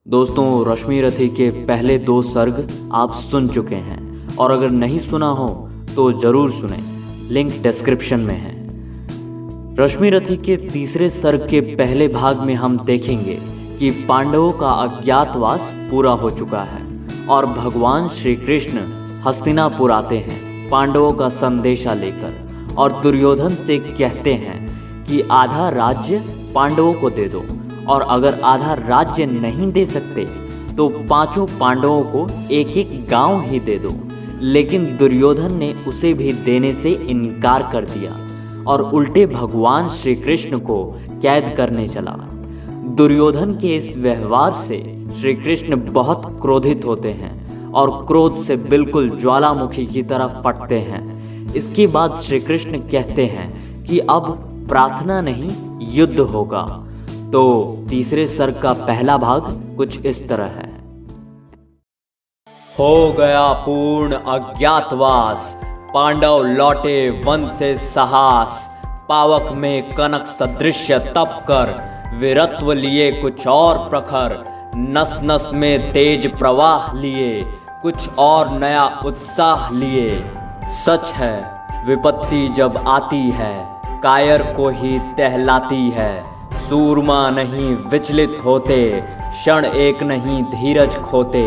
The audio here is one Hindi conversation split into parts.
दोस्तों, रश्मि रथी के पहले 2 सर्ग आप सुन चुके हैं और अगर नहीं सुना हो तो ज़रूर सुने, लिंक डिस्क्रिप्शन में है। रश्मि रथी के तीसरे सर्ग के पहले भाग में हम देखेंगे कि पांडवों का अज्ञातवास पूरा हो चुका है और भगवान श्री कृष्ण हस्तिनापुर आते हैं पांडवों का संदेशा लेकर और दुर्योधन से कहते हैं कि आधा राज्य पांडवों को दे दो और अगर आधा राज्य नहीं दे सकते तो 5 पांडवों को एक एक गांव ही दे दो। लेकिन दुर्योधन ने उसे भी देने से इनकार कर दिया और उल्टे भगवान श्री कृष्ण को कैद करने चला। दुर्योधन के इस व्यवहार से श्री कृष्ण बहुत क्रोधित होते हैं और क्रोध से बिल्कुल ज्वालामुखी की तरह फटते हैं। इसके बाद श्री कृष्ण कहते हैं कि अब प्रार्थना नहीं युद्ध होगा। तो तीसरे सर्ग का पहला भाग कुछ इस तरह है। हो गया पूर्ण अज्ञातवास, पांडव लौटे वन से साहस। पावक में कनक सदृश्य तप कर, वीरत्व लिए कुछ और प्रखर। नस नस में तेज प्रवाह लिए, कुछ और नया उत्साह लिए। सच है विपत्ति जब आती है, कायर को ही टहलाती है। सूरमा नहीं विचलित होते, क्षण एक नहीं धीरज खोते।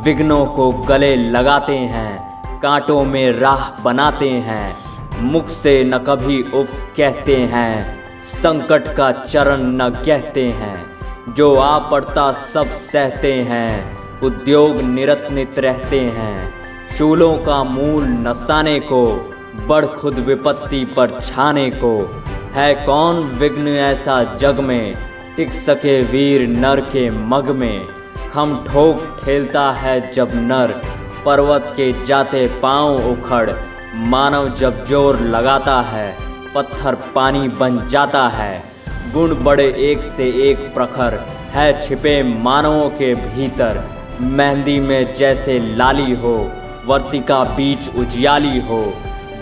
विघ्नों को गले लगाते हैं, कांटों में राह बनाते हैं। मुख से न कभी उफ कहते हैं, संकट का चरण न कहते हैं। जो आ पड़ता सब सहते हैं, उद्योग निरत रहते हैं। शूलों का मूल नसाने को, बढ़ खुद विपत्ति पर छाने को। है कौन विघ्न ऐसा जग में, टिक सके वीर नर के मग में। खम ठोक ठेलता है जब नर, पर्वत के जाते पांव उखड़। मानव जब जोर लगाता है, पत्थर पानी बन जाता है। गुण बड़े एक से एक प्रखर, है छिपे मानवों के भीतर। मेहंदी में जैसे लाली हो, वर्तिका बीच उजियाली हो।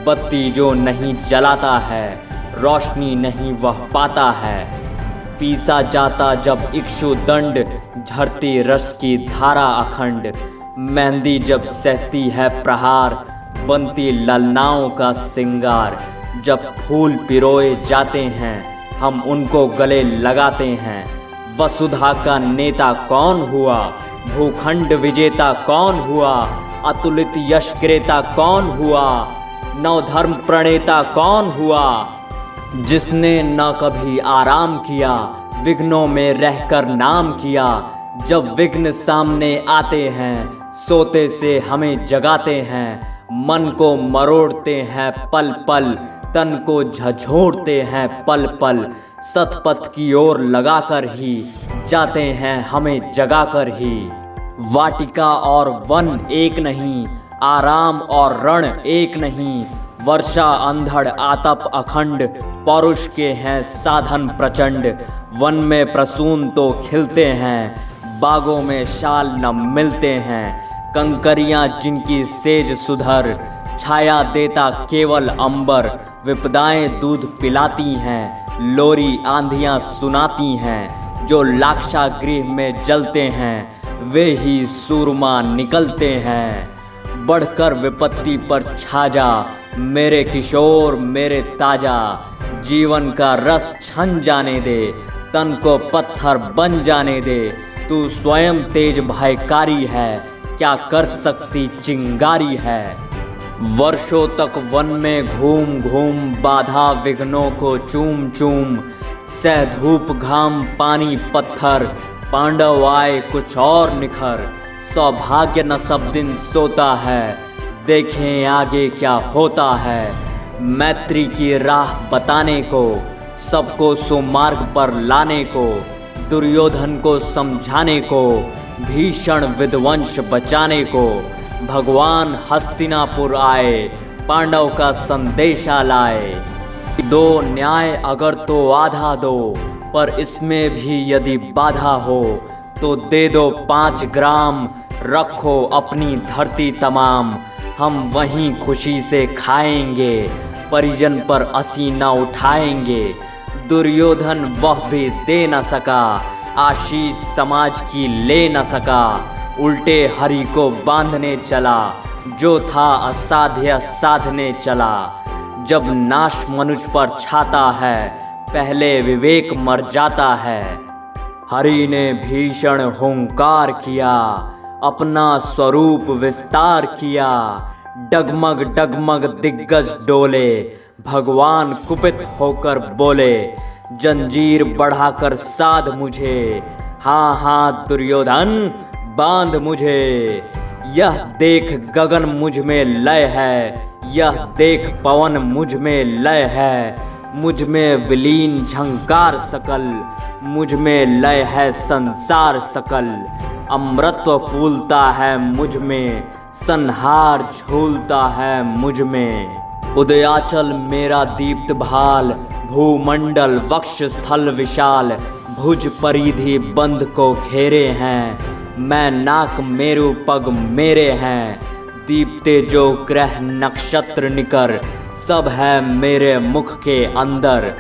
बत्ती जो नहीं जलाता है, रोशनी नहीं वह पाता है। पीसा जाता जब इक्षु दंड, झरती रस की धारा अखंड। मेहंदी जब सहती है प्रहार, बनती ललनाओं का सिंगार। जब फूल पिरोए जाते हैं, हम उनको गले लगाते हैं। वसुधा का नेता कौन हुआ, भूखंड विजेता कौन हुआ। अतुलित यश क्रेता कौन हुआ, नवधर्म प्रणेता कौन हुआ। जिसने न कभी आराम किया, विघ्नों में रहकर नाम किया। जब विघ्न सामने आते हैं, सोते से हमें जगाते हैं। मन को मरोड़ते हैं पल पल, तन को झझोड़ते हैं पल पल। सतपथ की ओर लगाकर ही, जाते हैं हमें जगाकर ही। वाटिका और वन एक नहीं, आराम और रण एक नहीं। वर्षा अंधड़ आतप अखंड, पौरुष के हैं साधन प्रचंड। वन में प्रसून तो खिलते हैं, बागों में शाल न मिलते हैं। कंकरियां जिनकी सेज सुधर, छाया देता केवल अंबर। विपदाएं दूध पिलाती हैं, लोरी आंधियां सुनाती हैं। जो लाक्षागृह में जलते हैं, वे ही सूरमा निकलते हैं। बढ़कर विपत्ति पर छा जा, मेरे किशोर मेरे ताजा। जीवन का रस छन जाने दे, तन को पत्थर बन जाने दे। तू स्वयं तेज भयकारी है, क्या कर सकती चिंगारी है। वर्षों तक वन में घूम घूम, बाधा विघ्नों को चूम चूम। सह धूप घाम पानी पत्थर, पांडव आए कुछ और निखर। सौभाग्य न सब दिन सोता है, देखें आगे क्या होता है। मैत्री की राह बताने को, सबको सुमार्ग पर लाने को। दुर्योधन को समझाने को, भीषण विध्वंस बचाने को। भगवान हस्तिनापुर आए, पांडव का संदेशा लाए। दो न्याय अगर तो आधा दो, पर इसमें भी यदि बाधा हो तो दे दो 5 ग्राम। रखो अपनी धरती तमाम, हम वहीं खुशी से खाएंगे। परिजन पर असी न उठाएंगे, दुर्योधन वह भी दे न सका। आशीष समाज की ले न सका, उल्टे हरि को बांधने चला, जो था असाध्य साधने चला। जब नाश मनुष्य पर छाता है, पहले विवेक मर जाता है। हरि ने भीषण हुंकार किया, अपना स्वरूप विस्तार किया। डगमग डगमग दिग्गज डोले, भगवान कुपित होकर बोले, जंजीर बढ़ाकर साध मुझे, हाँ हाँ दुर्योधन बांध मुझे। यह देख गगन मुझ में लय है, यह देख पवन मुझ में लय है। मुझ में विलीन झंकार सकल, मुझ में लय है संसार सकल। अमृतत्व फूलता है मुझ में, संहार झूलता है मुझ में। उदयाचल मेरा दीप्त भाल, भूमंडल वक्ष स्थल विशाल। भुज परिधि बंध को घेरे हैं, मैं नाक मेरु पग मेरे हैं। दीप्ते जो ग्रह नक्षत्र निकर, सब है मेरे मुख के अंदर।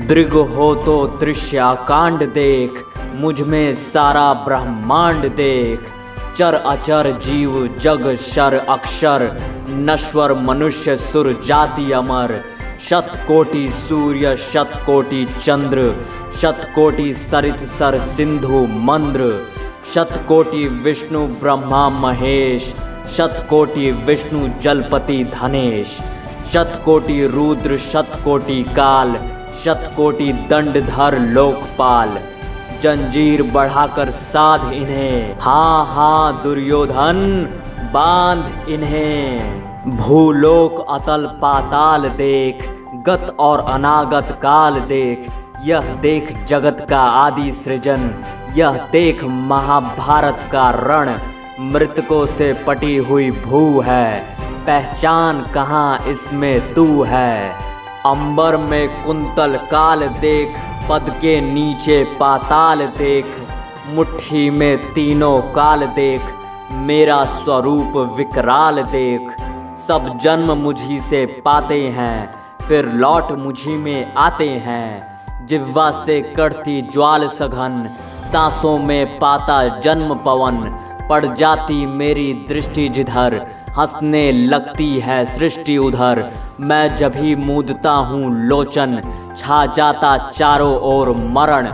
दृग हो तो दृश्य आकांड देख, मुझ में सारा ब्रह्मांड देख। चर अचर जीव जग शर अक्षर, नश्वर मनुष्य सुर जाति अमर। शतकोटि सूर्य शतकोटि चंद्र, शतकोटि सरित सर सिंधु मंद्र। शतकोटि विष्णु ब्रह्मा महेश, शतकोटि विष्णु जलपति धनेश। शतकोटि रुद्र शतकोटि काल, शतकोटि दंडधर लोकपाल। जंजीर बढ़ाकर साध इन्हें, हाँ हाँ दुर्योधन बांध इन्हें। भूलोक अतल पाताल देख, गत और अनागत काल देख। यह देख जगत का आदि सृजन, यह देख महाभारत का रण। मृतकों से पटी हुई भू है, पहचान कहाँ इसमें तू है। अंबर में कुंतल काल देख, पद के नीचे पाताल देख। मुट्ठी में तीनों काल देख, मेरा स्वरूप विकराल देख। सब जन्म मुझी से पाते हैं, फिर लौट मुझी में आते हैं। जिह्वा से कड़ती ज्वाल सघन, सांसों में पाता जन्म पवन। पड़ जाती मेरी दृष्टि जिधर, हंसने लगती है सृष्टि उधर। मैं जब ही मूदता हूँ लोचन, छा जाता चारों ओर मरण।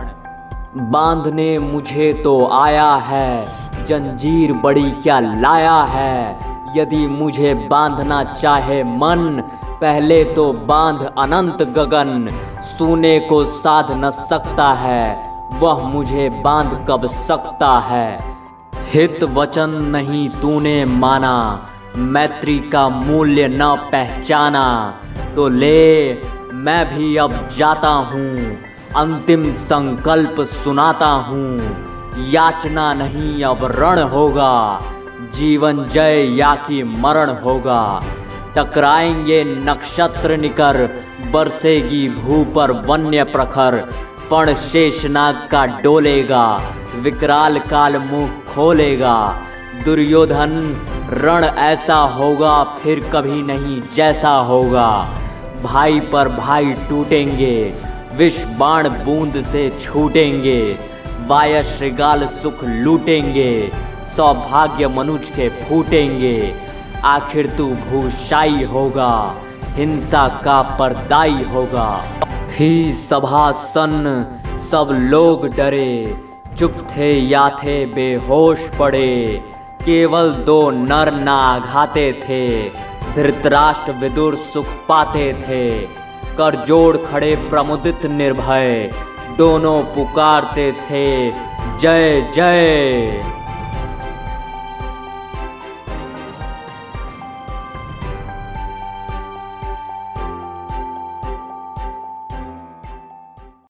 बांधने मुझे तो आया है, जंजीर बड़ी क्या लाया है। यदि मुझे बांधना चाहे मन, पहले तो बांध अनंत गगन। सोने को साध न सकता है, वह मुझे बांध कब सकता है। हित वचन नहीं तूने माना, मैत्री का मूल्य न पहचाना। तो ले मैं भी अब जाता हूँ, अंतिम संकल्प सुनाता हूँ। याचना नहीं अब रण होगा, जीवन जय या कि मरण होगा। टकराएंगे नक्षत्र निकर, बरसेगी भू पर वन्य प्रखर। फण शेषनाग का डोलेगा, विकराल काल मुंह खोलेगा। दुर्योधन रण ऐसा होगा फिर कभी नहीं जैसा होगा। भाई पर भाई टूटेंगे, विष बाण बूंद से छूटेंगे। वाय श्रृगाल सुख लूटेंगे, सौभाग्य मनुज के फूटेंगे। आखिर तू भूषाई होगा, हिंसा का परदाई होगा। थी सभा सन्न, सब लोग डरे, चुप थे या थे बेहोश पड़े। केवल दो नर ना आघाते थे, धृतराष्ट्र विदुर सुख पाते थे। कर जोड़ खड़े प्रमुदित निर्भय, दोनों पुकारते थे जय जय।